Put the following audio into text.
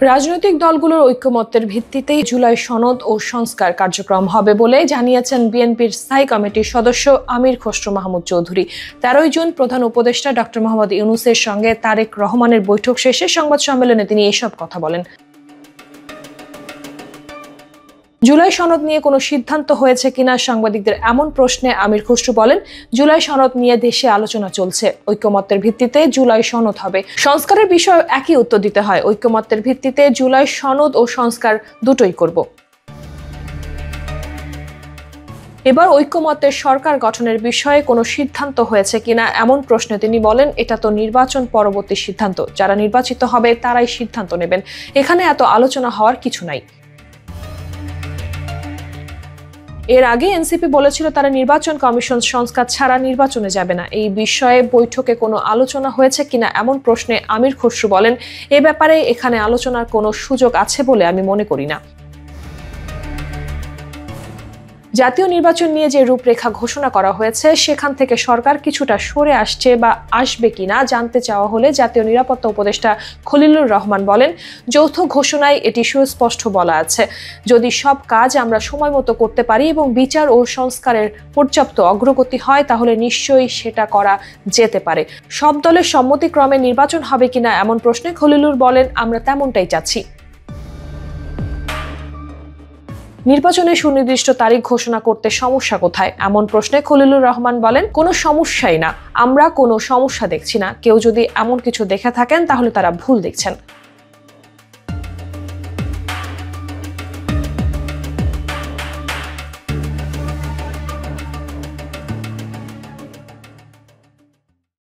রাজনৈতিক দলগুলোর ঐকমত্যের ভিত্তিতেই জুলাই সনদ ও সংস্কার কার্যক্রম হবে বলে জানিয়েছেন বিএনপির স্থায়ী কমিটির সদস্য আমির খসরু মাহমুদ চৌধুরী। 13 জুন প্রধান উপদেষ্টা ডক্টর মোহাম্মদ ইউনূসের সঙ্গে তারেক রহমানের বৈঠক শেষে সংবাদ সম্মেলনে তিনি এসব কথা বলেন। জুলাই সনদ নিয়ে কোনো সিদ্ধান্ত হয়েছে কিনা সাংবাদিকদের এমন প্রশ্নে আমির খসরু বলেন, জুলাই সনদ নিয়ে দেশে আলোচনা চলছে। ঐকমত্যের ভিত্তিতে জুলাই সনদ হবে। সংস্কারের বিষয়ে একই উত্তর দিতে হয়। ঐকমত্যের ভিত্তিতে জুলাই সনদ ও সংস্কার দুটোই করব। এবার ঐকমত্যের সরকার গঠনের বিষয়ে কোনো সিদ্ধান্ত হয়েছে কিনা এমন প্রশ্নে তিনি বলেন, এটা তো নির্বাচন পরবর্তী সিদ্ধান্ত। যারা নির্বাচিত হবে তারাই সিদ্ধান্ত নেবেন। এখানে এত আলোচনা হওয়ার কিছু নাই। এর আগে এনসিপি বলেছিল তারা নির্বাচন কমিশন সংস্কার ছাড়া নির্বাচনে যাবে না। এই বিষয়ে বৈঠকে কোনো আলোচনা হয়েছে কিনা এমন প্রশ্নে আমির খসরু বলেন, এ ব্যাপারে এখানে আলোচনার কোনো সুযোগ আছে বলে আমি মনে করি না। জাতীয় নির্বাচন নিয়ে যে রূপরেখা ঘোষণা করা হয়েছে সেখান থেকে সরকার কিছুটা সরে আসছে বা আসবে কিনা জানতে চাওয়া হলে জাতীয় নিরাপত্তা উপদেষ্টা খলিলুর রহমান বলেন, যৌথ ঘোষণায় এটি সুস্পষ্ট বলা আছে, যদি সব কাজ আমরা সময় মতো করতে পারি এবং বিচার ও সংস্কারের পর্যাপ্ত অগ্রগতি হয় তাহলে নিশ্চয়ই সেটা করা যেতে পারে। সব দলের সম্মতিক্রমে নির্বাচন হবে কিনা এমন প্রশ্নে খলিলুর বলেন, আমরা তেমনটাই চাচ্ছি। নির্বাচনে সুনির্দিষ্ট তারিখ ঘোষণা করতে সমস্যা কোথায় এমন প্রশ্নে খলিলুর রহমান বলেন, কোনো সমস্যাই না, আমরা কোনো সমস্যা দেখছি না। কেউ যদি এমন কিছু দেখে থাকেন তাহলে তারা ভুল দেখছেন।